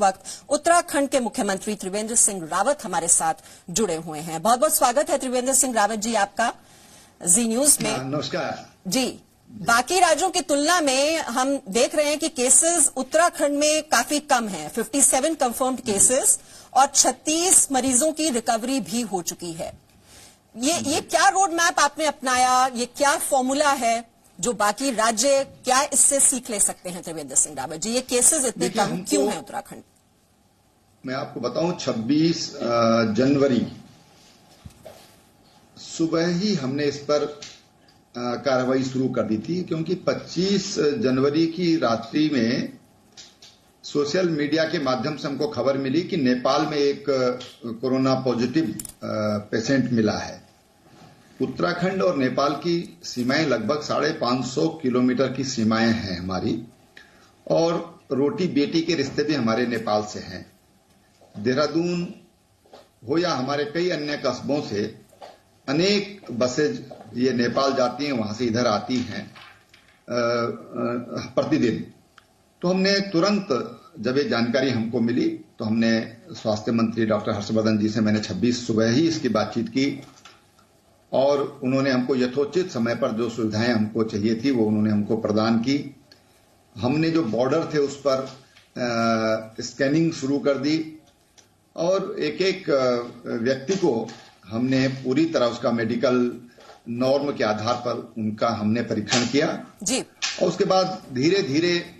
वक्त उत्तराखंड के मुख्यमंत्री त्रिवेंद्र सिंह रावत हमारे साथ जुड़े हुए हैं। बहुत बहुत स्वागत है त्रिवेंद्र सिंह रावत जी आपका जी न्यूज में। नमस्कार जी। बाकी राज्यों की तुलना में हम देख रहे हैं कि केसेस उत्तराखंड में काफी कम हैं, 57 कंफर्म्ड केसेस और 36 मरीजों की रिकवरी भी हो चुकी है। ये क्या रोड मैप आपने अपनाया, ये क्या फॉर्मूला है जो बाकी राज्य क्या इससे सीख ले सकते हैं? त्रिवेंद्र सिंह रावत जी, ये केसेस इतने कम क्यों हैं उत्तराखंड? मैं आपको बताऊं, 26 जनवरी सुबह ही हमने इस पर कार्रवाई शुरू कर दी थी, क्योंकि 25 जनवरी की रात्रि में सोशल मीडिया के माध्यम से हमको खबर मिली कि नेपाल में एक कोरोना पॉजिटिव पेशेंट मिला है। उत्तराखंड और नेपाल की सीमाएं लगभग 550 किलोमीटर की सीमाएं हैं हमारी, और रोटी बेटी के रिश्ते भी हमारे नेपाल से हैं। देहरादून हो या हमारे कई अन्य कस्बों से अनेक बसेज ये नेपाल जाती हैं, वहां से इधर आती हैं प्रतिदिन। तो हमने तुरंत, जब ये जानकारी हमको मिली, तो हमने स्वास्थ्य मंत्री डॉक्टर हर्षवर्धन जी से मैंने 26 सुबह ही इसकी बातचीत की, और उन्होंने हमको यथोचित समय पर जो सुविधाएं हमको चाहिए थी वो उन्होंने हमको प्रदान की। हमने जो बॉर्डर थे उस पर स्कैनिंग शुरू कर दी, और एक एक व्यक्ति को हमने पूरी तरह उसका मेडिकल नॉर्म के आधार पर उनका हमने परीक्षण किया जी। और उसके बाद धीरे धीरे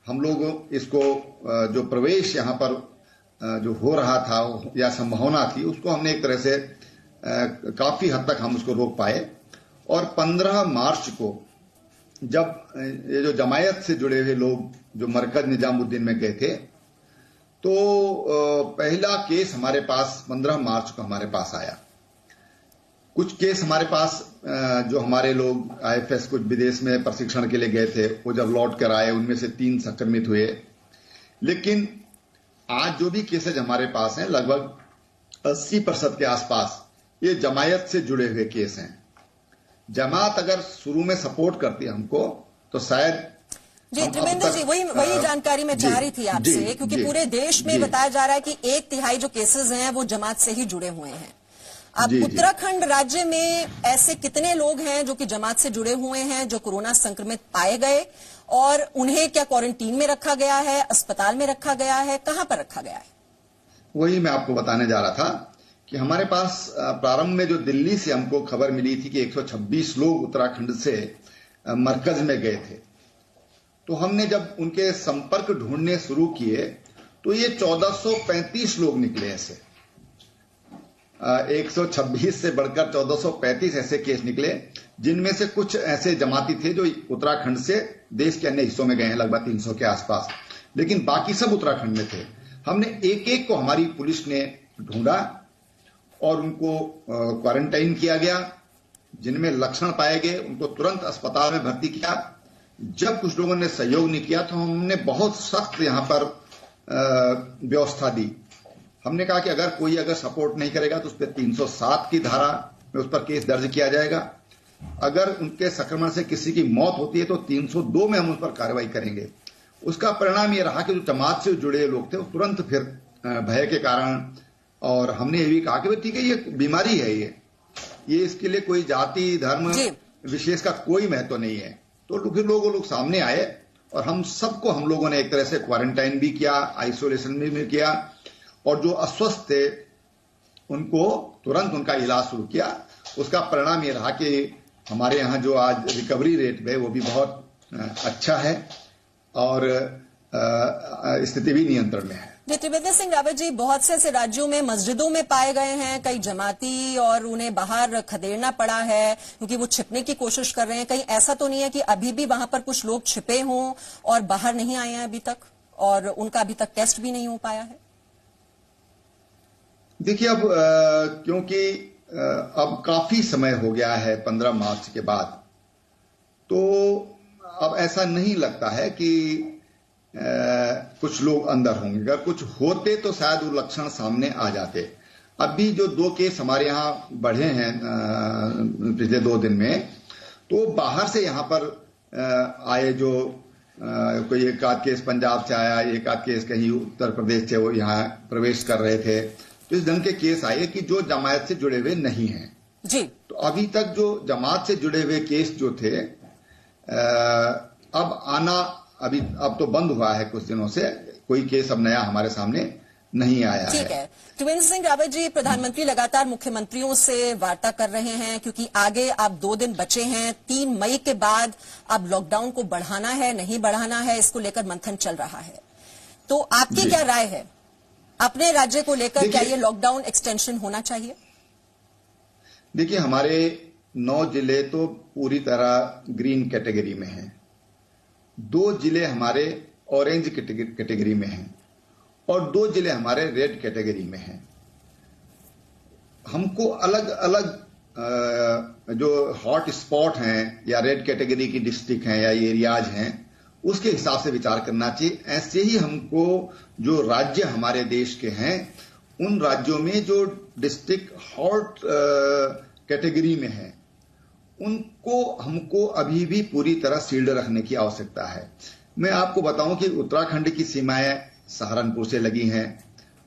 हम लोग इसको जो प्रवेश यहाँ पर जो हो रहा था या संभावना थी, उसको हमने एक तरह से काफी हद तक हम उसको रोक पाए। और 15 मार्च को जब ये जो जमायत से जुड़े हुए लोग जो मरकज निजामुद्दीन में गए थे, तो पहला केस हमारे पास 15 मार्च को हमारे पास आया। कुछ केस हमारे पास जो हमारे लोग आईएफएस कुछ विदेश में प्रशिक्षण के लिए गए थे, वो जब लौट कर आए उनमें से 3 संक्रमित हुए। लेकिन आज जो भी केसेज हमारे पास हैं, लगभग 80% के आसपास ये जमायत से जुड़े हुए केस हैं। जमात अगर शुरू में सपोर्ट करती है हमको, तो शायद जी। त्रिवेंद्र जी, वही जानकारी मैं चाह रही थी आपसे, क्योंकि पूरे देश में बताया जा रहा है कि 1/3 जो केसेस हैं वो जमात से ही जुड़े हुए हैं। अब उत्तराखंड राज्य में ऐसे कितने लोग हैं जो कि जमात से जुड़े हुए हैं, जो कोरोना संक्रमित पाए गए, और उन्हें क्या क्वारंटीन में रखा गया है, अस्पताल में रखा गया है, कहां पर रखा गया है? वही मैं आपको बताने जा रहा था कि हमारे पास प्रारंभ में जो दिल्ली से हमको खबर मिली थी कि 126 लोग उत्तराखंड से मरकज में गए थे, तो हमने जब उनके संपर्क ढूंढने शुरू किए तो ये 1435 लोग निकले। ऐसे 126 से बढ़कर 1435 ऐसे केस निकले, जिनमें से कुछ ऐसे जमाती थे जो उत्तराखंड से देश के अन्य हिस्सों में गए हैं, लगभग 300 के आसपास, लेकिन बाकी सब उत्तराखंड में थे। हमने एक एक को हमारी पुलिस ने ढूंढा और उनको क्वारंटाइन किया गया। जिनमें लक्षण पाए गए उनको तुरंत अस्पताल में भर्ती किया। जब कुछ लोगों ने सहयोग नहीं किया तो हमने बहुत सख्त यहां पर व्यवस्था दी। हमने कहा कि अगर कोई सपोर्ट नहीं करेगा तो उस पर 307 की धारा में उस पर केस दर्ज किया जाएगा। अगर उनके संक्रमण से किसी की मौत होती है तो 302 में हम उस पर कार्रवाई करेंगे। उसका परिणाम यह रहा कि जो जमात से जुड़े लोग थे वो तुरंत फिर भय के कारण, और हमने ये भी कहा कि ठीक है, ये बीमारी है, ये इसके लिए कोई जाति धर्म विशेष का कोई महत्व नहीं है। तो फिर लोग सामने आए और हम सबको हम लोगों ने एक तरह से क्वारंटाइन भी किया, आइसोलेशन भी किया, और जो अस्वस्थ थे उनको तुरंत उनका इलाज शुरू किया। उसका परिणाम ये रहा कि हमारे यहाँ जो आज रिकवरी रेट है वो भी बहुत अच्छा है, और स्थिति भी नियंत्रण में है। त्रिवेंद्र सिंह रावत जी, बहुत से ऐसे राज्यों में मस्जिदों में पाए गए हैं कई जमाती, और उन्हें बाहर खदेड़ना पड़ा है क्योंकि वो छिपने की कोशिश कर रहे हैं। कहीं ऐसा तो नहीं है कि अभी भी वहां पर कुछ लोग छिपे हों और बाहर नहीं आए हैं अभी तक, और उनका अभी तक टेस्ट भी नहीं हो पाया है? देखिए, अब क्योंकि अब काफी समय हो गया है 15 मार्च के बाद, तो अब ऐसा नहीं लगता है कि कुछ लोग अंदर होंगे। अगर कुछ होते तो शायद वो लक्षण सामने आ जाते। अभी जो 2 केस हमारे यहाँ बढ़े हैं पिछले 2 दिन में, तो बाहर से यहाँ पर आए जो कोई एक आध केस पंजाब से आया, एक आध केस कहीं उत्तर प्रदेश से वो यहाँ प्रवेश कर रहे थे। तो इस ढंग के केस आए कि जो जमात से जुड़े हुए नहीं हैं जी। तो अभी तक जो जमात से जुड़े हुए केस जो थे अब आना अब तो बंद हुआ है कुछ दिनों से, कोई केस अब नया हमारे सामने नहीं आया है। ठीक है। त्रिवेंद्र सिंह रावत जी, प्रधानमंत्री लगातार मुख्यमंत्रियों से वार्ता कर रहे हैं क्योंकि आगे अब 2 दिन बचे हैं। 3 मई के बाद अब लॉकडाउन को बढ़ाना है नहीं बढ़ाना है, इसको लेकर मंथन चल रहा है। तो आपकी क्या राय है अपने राज्य को लेकर? क्या ये लॉकडाउन एक्सटेंशन होना चाहिए? देखिए, हमारे 9 जिले तो पूरी तरह ग्रीन कैटेगरी में हैं, 2 जिले हमारे ऑरेंज कैटेगरी में हैं और 2 जिले हमारे रेड कैटेगरी में हैं। हमको अलग अलग जो हॉट स्पॉट हैं या रेड कैटेगरी की डिस्ट्रिक्ट हैं या एरियाज हैं उसके हिसाब से विचार करना चाहिए। ऐसे ही हमको जो राज्य हमारे देश के हैं उन राज्यों में जो डिस्ट्रिक्ट हॉट कैटेगरी में है उनको हमको अभी भी पूरी तरह सील्ड रखने की आवश्यकता है। मैं आपको बताऊं कि उत्तराखंड की सीमाएं सहारनपुर से लगी हैं,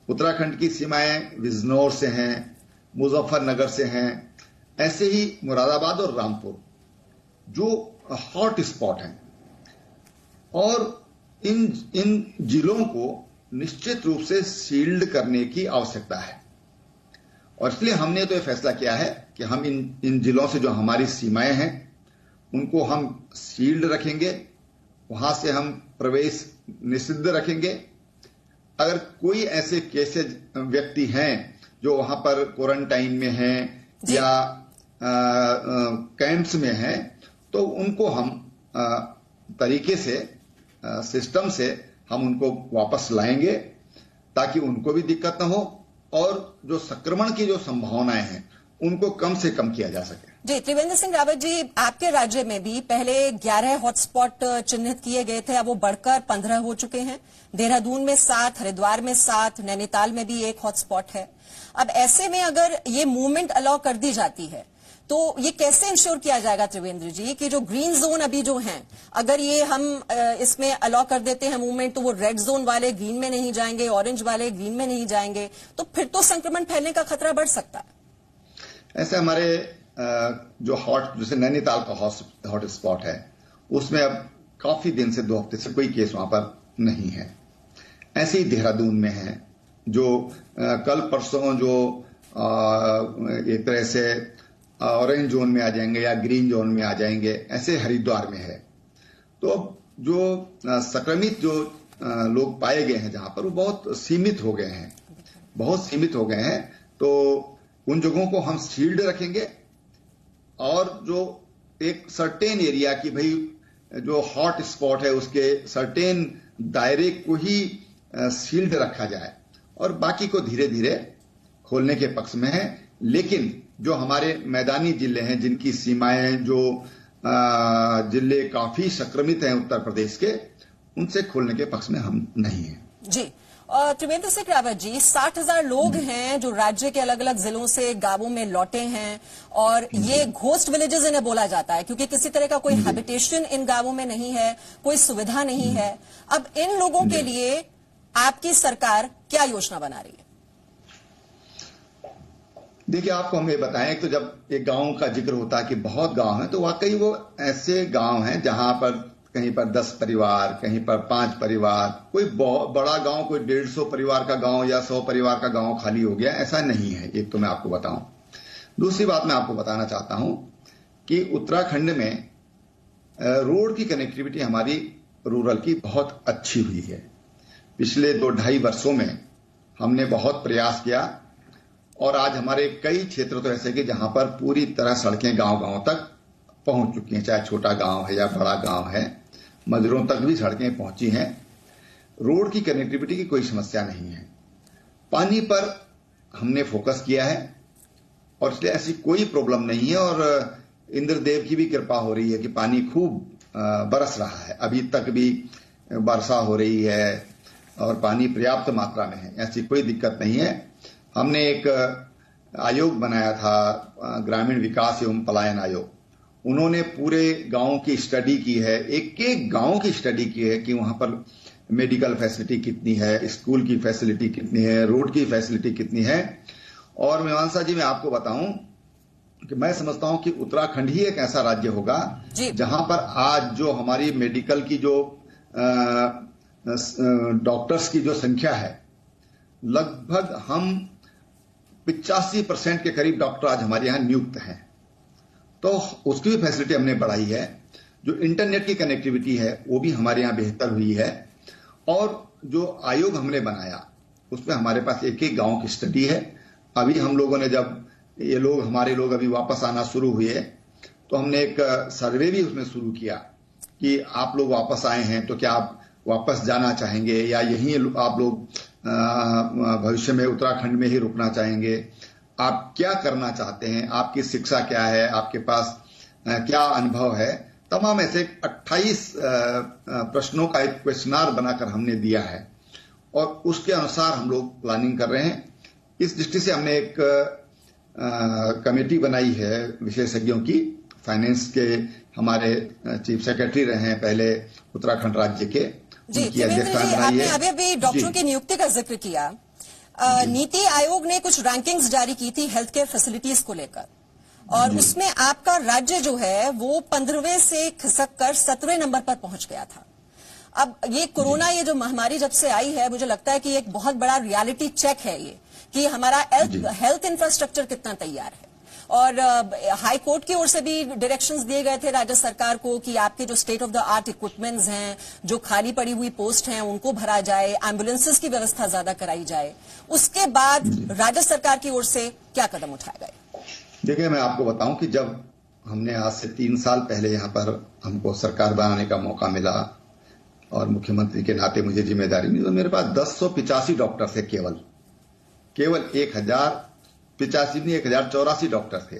उत्तराखंड की सीमाएं बिजनौर से हैं, मुजफ्फरनगर से हैं, ऐसे ही मुरादाबाद और रामपुर जो हॉट स्पॉट हैं और इन जिलों को निश्चित रूप से सील्ड करने की आवश्यकता है। और इसलिए हमने तो यह फैसला किया है कि हम इन जिलों से जो हमारी सीमाएं हैं उनको हम सील्ड रखेंगे, वहां से हम प्रवेश निषिद्ध रखेंगे। अगर कोई ऐसे केसेज व्यक्ति हैं जो वहां पर क्वारंटाइन में हैं या कैंप्स में हैं तो उनको हम तरीके से सिस्टम से हम उनको वापस लाएंगे ताकि उनको भी दिक्कत न हो और जो संक्रमण की जो संभावनाएं हैं उनको कम से कम किया जा सके। जी, त्रिवेंद्र सिंह रावत जी, आपके राज्य में भी पहले 11 हॉटस्पॉट चिन्हित किए गए थे, अब वो बढ़कर 15 हो चुके हैं। देहरादून में 7, हरिद्वार में 7, नैनीताल में भी 1 हॉटस्पॉट है। अब ऐसे में अगर ये मूवमेंट अलाउ कर दी जाती है तो ये कैसे इंश्योर किया जाएगा त्रिवेंद्र जी कि जो ग्रीन जोन अभी जो हैं, अगर ये हम इसमें अलाउ कर देते हैं मूवमेंट तो वो रेड जोन वाले ग्रीन में नहीं जाएंगे, ऑरेंज वाले ग्रीन में नहीं जाएंगे, तो फिर तो संक्रमण फैलने का खतरा बढ़ सकता है। ऐसे हमारे जो जैसे नैनीताल का हॉट स्पॉट है उसमें अब काफी दिन से 2 हफ्ते से कोई केस वहां पर नहीं है। ऐसे ही देहरादून में है जो कल परसों जो एक तरह से ऑरेंज जोन में आ जाएंगे या ग्रीन जोन में आ जाएंगे, ऐसे हरिद्वार में है। तो जो संक्रमित जो लोग पाए गए हैं जहां पर वो बहुत सीमित हो गए हैं, बहुत सीमित हो गए हैं। तो उन जगहों को हम सील्ड रखेंगे और जो एक सर्टेन एरिया की भाई जो हॉट स्पॉट है उसके सर्टेन दायरे को ही सील्ड रखा जाए और बाकी को धीरे धीरे खोलने के पक्ष में है। लेकिन जो हमारे मैदानी जिले हैं जिनकी सीमाएं जो जिले काफी संक्रमित हैं उत्तर प्रदेश के, उनसे खोलने के पक्ष में हम नहीं हैं। जी, त्रिवेंद्र सिंह रावत जी, 60,000 लोग हैं जो राज्य के अलग अलग जिलों से गांवों में लौटे हैं और ये घोस्ट विलेजेस इन्हें बोला जाता है क्योंकि किसी तरह का कोई हैबिटेशन इन गांवों में नहीं है, कोई सुविधा नहीं है। अब इन लोगों के लिए आपकी सरकार क्या योजना बना रही है? देखिए, आपको हम ये बताएं तो जब एक गांव का जिक्र होता है कि बहुत गांव हैं, तो वाकई वो ऐसे गांव हैं जहां पर कहीं पर 10 परिवार, कहीं पर 5 परिवार, कोई बहुत बड़ा गांव, कोई 150 परिवार का गांव या 100 परिवार का गांव खाली हो गया, ऐसा नहीं है। एक तो मैं आपको बताऊं। दूसरी बात मैं आपको बताना चाहता हूं कि उत्तराखंड में रोड की कनेक्टिविटी हमारी रूरल की बहुत अच्छी हुई है। पिछले 2-2.5 वर्षों में हमने बहुत प्रयास किया और आज हमारे कई क्षेत्र तो ऐसे कि जहां पर पूरी तरह सड़कें गांव-गांव तक पहुंच चुकी हैं, चाहे छोटा गांव है या बड़ा गांव है, मंदिरों तक भी सड़कें पहुंची हैं। रोड की कनेक्टिविटी की कोई समस्या नहीं है। पानी पर हमने फोकस किया है और इसलिए ऐसी कोई प्रॉब्लम नहीं है और इंद्रदेव की भी कृपा हो रही है कि पानी खूब बरस रहा है। अभी तक भी वर्षा हो रही है और पानी पर्याप्त मात्रा में है, ऐसी कोई दिक्कत नहीं है। हमने एक आयोग बनाया था, ग्रामीण विकास एवं पलायन आयोग, उन्होंने पूरे गांव की स्टडी की है, एक एक गांव की स्टडी की है कि वहां पर मेडिकल फैसिलिटी कितनी है, स्कूल की फैसिलिटी कितनी है, रोड की फैसिलिटी कितनी है। और मीमांसा जी, मैं आपको बताऊं कि मैं समझता हूं कि उत्तराखंड ही एक ऐसा राज्य होगा जहां पर आज जो हमारी मेडिकल की जो डॉक्टर्स की जो संख्या है, लगभग हम 85% के करीब डॉक्टर आज हमारे यहां नियुक्त हैं। तो उसकी भी फैसिलिटी हमने बढ़ाई है। जो इंटरनेट की कनेक्टिविटी है वो भी हमारे यहां बेहतर हुई है। और जो आयोग हमने बनाया उसमें हमारे पास एक एक गांव की स्टडी है। अभी हम लोगों ने, जब ये लोग हमारे लोग अभी वापस आना शुरू हुए, तो हमने एक सर्वे भी उसमें शुरू किया कि आप लोग वापस आए हैं तो क्या आप वापस जाना चाहेंगे या यहीं आप लोग भविष्य में उत्तराखंड में ही रुकना चाहेंगे, आप क्या करना चाहते हैं, आपकी शिक्षा क्या है, आपके पास क्या अनुभव है। तमाम ऐसे 28 प्रश्नों का एक क्वेश्चनार बनाकर हमने दिया है और उसके अनुसार हम लोग प्लानिंग कर रहे हैं। इस दृष्टि से हमने एक कमेटी बनाई है विशेषज्ञों की। फाइनेंस के हमारे चीफ सेक्रेटरी रहे हैं पहले उत्तराखंड राज्य के, उनकी अध्यक्षता बनाई है। आपने अभी डॉक्टरों की नियुक्ति का जिक्र किया। नीति आयोग ने कुछ रैंकिंग्स जारी की थी हेल्थ केयर फैसिलिटीज को लेकर, और उसमें आपका राज्य जो है वो 15वें से खिसक कर 17वें नंबर पर पहुंच गया था। अब ये कोरोना, ये जो महामारी जब से आई है, मुझे लगता है कि एक बहुत बड़ा रियलिटी चेक है ये कि हमारा हेल्थ इंफ्रास्ट्रक्चर कितना तैयार है। और हाई कोर्ट की ओर से भी डायरेक्शंस दिए गए थे राज्य सरकार को कि आपके जो state of the art equipments हैं, जो खाली पड़ी हुई पोस्ट हैं, उनको भरा जाए, एम्बुलेंसेस की व्यवस्था ज्यादा कराई जाए। उसके बाद राज्य सरकार की ओर से क्या कदम उठाए गए? देखिए, मैं आपको बताऊं कि जब हमने आज से 3 साल पहले यहाँ पर हमको सरकार बनाने का मौका मिला और मुख्यमंत्री के नाते मुझे जिम्मेदारी मिली, तो मेरे पास 1085 डॉक्टर थे। केवल 1084 डॉक्टर थे।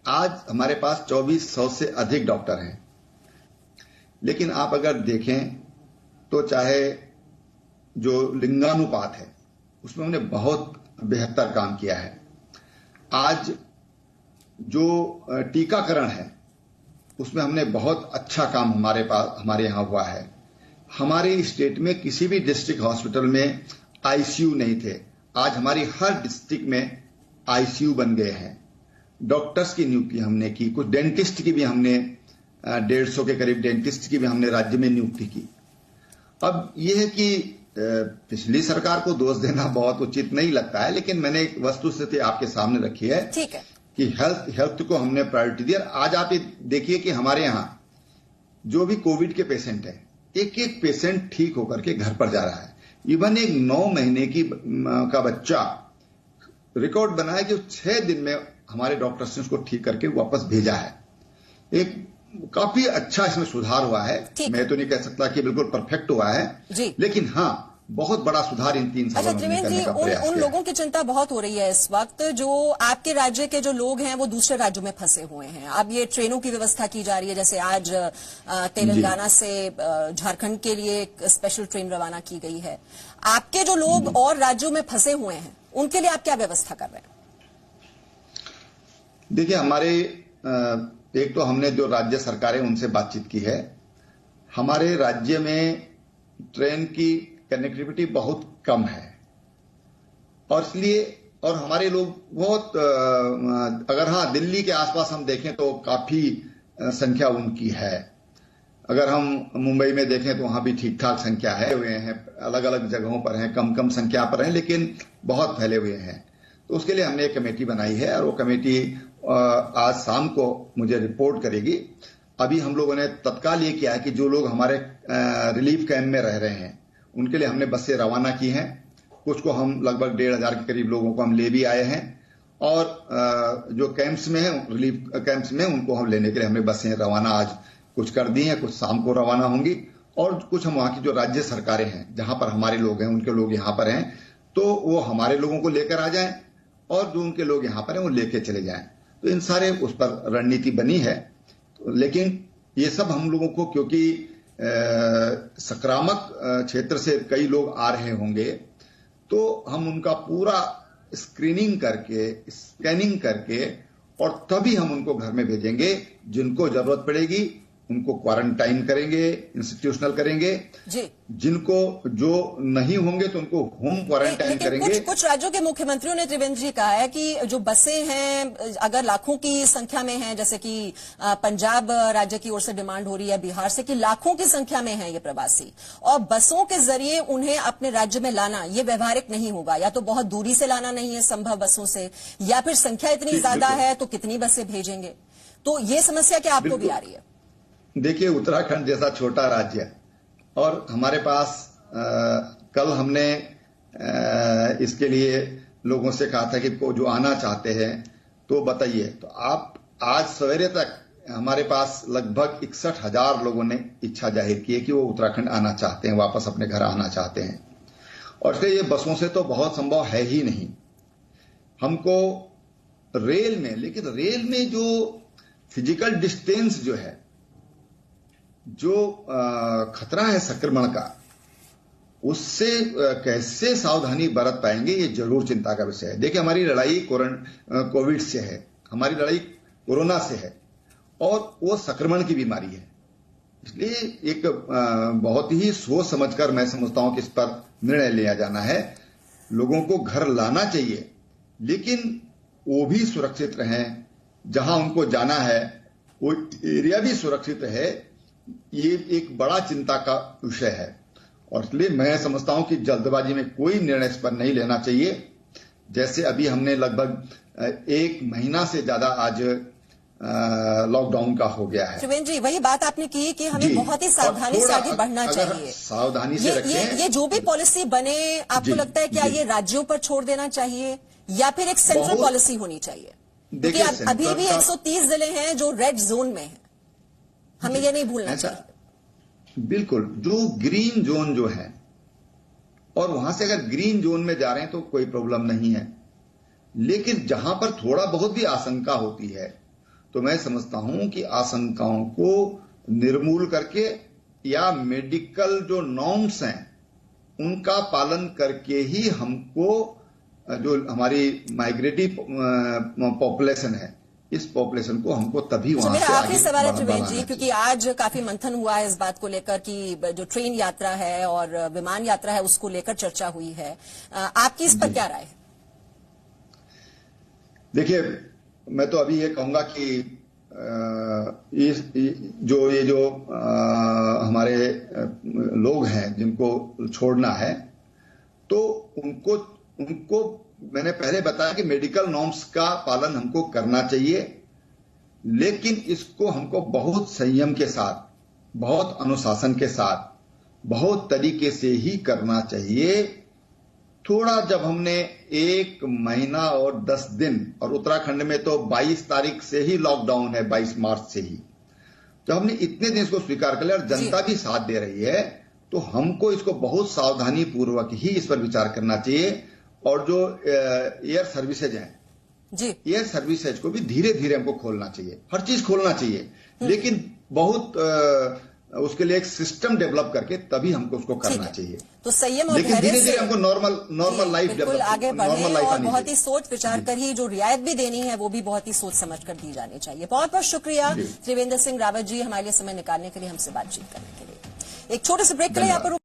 आज हमारे पास 2400 से अधिक डॉक्टर हैं। लेकिन आप अगर देखें तो चाहे जो लिंगानुपात है उसमें हमने बहुत बेहतर काम किया है। आज जो टीकाकरण है उसमें हमने बहुत अच्छा काम हमारे यहां हुआ है। हमारे स्टेट में किसी भी डिस्ट्रिक्ट हॉस्पिटल में आईसीयू नहीं थे, आज हमारी हर डिस्ट्रिक्ट में आईसीयू बन गए हैं। डॉक्टर्स की नियुक्ति हमने की, कुछ डेंटिस्ट की भी हमने 150 के करीब डेंटिस्ट की भी हमने राज्य में नियुक्ति की। अब यह है कि पिछली सरकार को दोष देना बहुत उचित नहीं लगता है, लेकिन मैंने एक वस्तुस्थिति आपके सामने रखी है, ठीक है, कि हेल्थ को हमने प्रायोरिटी दिया। आज आप देखिए कि हमारे यहां जो भी कोविड के पेशेंट है, एक एक पेशेंट ठीक होकर के घर पर जा रहा है। इवन एक 9 महीने का बच्चा रिकॉर्ड बना है कि 6 दिन में हमारे डॉक्टर्स ने उसको ठीक करके वापस भेजा है। एक काफी अच्छा इसमें सुधार हुआ है। मैं तो नहीं कह सकता कि बिल्कुल परफेक्ट हुआ है, लेकिन हाँ, बहुत बड़ा सुधार इन 3 सालों में करने का प्रयास उन लोगों की चिंता बहुत हो रही है इस वक्त, जो आपके राज्य के जो लोग हैं वो दूसरे राज्यों में फंसे हुए हैं। अब ये ट्रेनों की व्यवस्था की जा रही है, जैसे आज तेलंगाना से झारखंड के लिए एक स्पेशल ट्रेन रवाना की गई है। आपके जो लोग और राज्यों में फंसे हुए हैं उनके लिए आप क्या व्यवस्था कर रहे हैं? देखिए, हमारे एक तो हमने जो राज्य सरकारें उनसे बातचीत की है। हमारे राज्य में ट्रेन की कनेक्टिविटी बहुत कम है और इसलिए, और हमारे लोग बहुत, अगर हाँ दिल्ली के आसपास हम देखें तो काफी संख्या उनकी है। अगर हम मुंबई में देखें तो वहां भी ठीक ठाक संख्या है, हुए हैं, अलग अलग जगहों पर हैं, कम कम संख्या पर हैं, लेकिन बहुत फैले हुए हैं। तो उसके लिए हमने एक कमेटी बनाई है और वो कमेटी आज शाम को मुझे रिपोर्ट करेगी। अभी हम लोगों ने तत्काल ये किया है कि जो लोग हमारे रिलीफ कैंप में रह रहे हैं उनके लिए हमने बसें रवाना की हैं। कुछ को हम लगभग 1,500 के करीब लोगों को हम ले भी आए हैं और जो कैंप्स में है, रिलीफ कैंप्स में, उनको हम लेने के लिए हमने बसें रवाना आज कुछ कर दी हैं, कुछ शाम को रवाना होंगी। और कुछ हम वहां की जो राज्य सरकारें हैं जहां पर हमारे लोग हैं, उनके लोग यहां पर हैं, तो वो हमारे लोगों को लेकर आ जाएं और जो उनके लोग यहां पर हैं वो लेके चले जाएं। तो इन सारे उस पर रणनीति बनी है। लेकिन ये सब हम लोगों को, क्योंकि संक्रामक क्षेत्र से कई लोग आ रहे होंगे, तो हम उनका पूरा स्क्रीनिंग करके, स्कैनिंग करके और तभी हम उनको घर में भेजेंगे। जिनको जरूरत पड़ेगी उनको क्वारंटाइन करेंगे, इंस्टीट्यूशनल करेंगे जी। जिनको जो नहीं होंगे तो उनको होम क्वारंटाइन करेंगे। कुछ राज्यों के मुख्यमंत्रियों ने त्रिवेंद्र जी कहा है कि जो बसें हैं अगर लाखों की संख्या में हैं, जैसे कि पंजाब राज्य की ओर से डिमांड हो रही है, बिहार से, कि लाखों की संख्या में हैं ये प्रवासी, और बसों के जरिए उन्हें अपने राज्य में लाना ये व्यवहारिक नहीं होगा। या तो बहुत दूरी से लाना नहीं है संभव बसों से, या फिर संख्या इतनी ज्यादा है तो कितनी बसें भेजेंगे। तो ये समस्या क्या आपको भी आ रही है? देखिए, उत्तराखंड जैसा छोटा राज्य है और हमारे पास कल हमने इसके लिए लोगों से कहा था कि जो आना चाहते हैं तो बताइए। तो आप आज सवेरे तक हमारे पास लगभग 61,000 लोगों ने इच्छा जाहिर की है कि वो उत्तराखंड आना चाहते हैं, वापस अपने घर आना चाहते हैं। और इसलिए ये बसों से तो बहुत संभव है ही नहीं। हमको रेल में, लेकिन रेल में जो फिजिकल डिस्टेंस जो है, जो खतरा है संक्रमण का, उससे कैसे सावधानी बरत पाएंगे, ये जरूर चिंता का विषय है। देखिए, हमारी लड़ाई कोविड से है, हमारी लड़ाई कोरोना से है और वो संक्रमण की बीमारी है। इसलिए एक बहुत ही सोच समझकर मैं समझता हूं कि इस पर निर्णय लिया जाना है। लोगों को घर लाना चाहिए, लेकिन वो भी सुरक्षित रहें, जहां उनको जाना है वो एरिया भी सुरक्षित है। ये एक बड़ा चिंता का विषय है और इसलिए मैं समझता हूं कि जल्दबाजी में कोई निर्णय इस पर नहीं लेना चाहिए। जैसे अभी हमने लगभग 1 महीना से ज्यादा आज लॉकडाउन का हो गया है। त्रिवेंद्र जी, वही बात आपने की कि हमें बहुत ही सावधानी से आगे बढ़ना चाहिए। सावधानी से रखें। ये जो भी पॉलिसी बने, आपको लगता है क्या ये राज्यों पर छोड़ देना चाहिए या फिर एक सेंट्रल पॉलिसी होनी चाहिए? क्योंकि अभी भी 130 जिले हैं जो रेड जोन में हैं, हमें ये नहीं भूलना चाहिए। बिल्कुल, जो ग्रीन जोन जो है, और वहां से अगर ग्रीन जोन में जा रहे हैं तो कोई प्रॉब्लम नहीं है, लेकिन जहां पर थोड़ा बहुत भी आशंका होती है तो मैं समझता हूं कि आशंकाओं को निर्मूल करके या मेडिकल जो नॉर्म्स हैं उनका पालन करके ही हमको, जो हमारी माइग्रेटिव पॉपुलेशन है, इस पॉपुलेशन को हमको तभी वहां से मेरा आखिरी सवाल है त्रिवेंद्र जी, क्योंकि आज काफी मंथन हुआ है इस बात को लेकर कि जो ट्रेन यात्रा है और विमान यात्रा है उसको लेकर चर्चा हुई है, आपकी इस पर क्या राय है? देखिए, मैं तो अभी ये कहूंगा कि ये जो हमारे लोग हैं जिनको छोड़ना है, तो उनको मैंने पहले बताया कि मेडिकल नॉर्म्स का पालन हमको करना चाहिए, लेकिन इसको हमको बहुत संयम के साथ, बहुत अनुशासन के साथ, बहुत तरीके से ही करना चाहिए। थोड़ा जब हमने 1 महीना और 10 दिन, और उत्तराखंड में तो 22 तारीख से ही लॉकडाउन है, 22 मार्च से ही, जब हमने इतने दिन इसको स्वीकार कर लिया और जनता भी साथ दे रही है, तो हमको इसको बहुत सावधानी पूर्वक ही इस पर विचार करना चाहिए। और जो एयर सर्विसेज हैं जी, एयर सर्विसेज को भी धीरे धीरे हमको खोलना चाहिए, हर चीज खोलना चाहिए, लेकिन बहुत उसके लिए एक सिस्टम डेवलप करके तभी हमको उसको करना चाहिए। तो संयम और लेकिन धीरे धीरे हमको नॉर्मल लाइफ डेवलप, आगे बढ़े और बहुत ही सोच विचार कर ही जो रियायत भी देनी है वो भी बहुत ही सोच समझ कर दी जानी चाहिए। बहुत बहुत शुक्रिया त्रिवेंद्र सिंह रावत जी, हमारे लिए समय निकालने के लिए, हमसे बातचीत करने के लिए। एक छोटे से ब्रेक के लिए यहाँ पर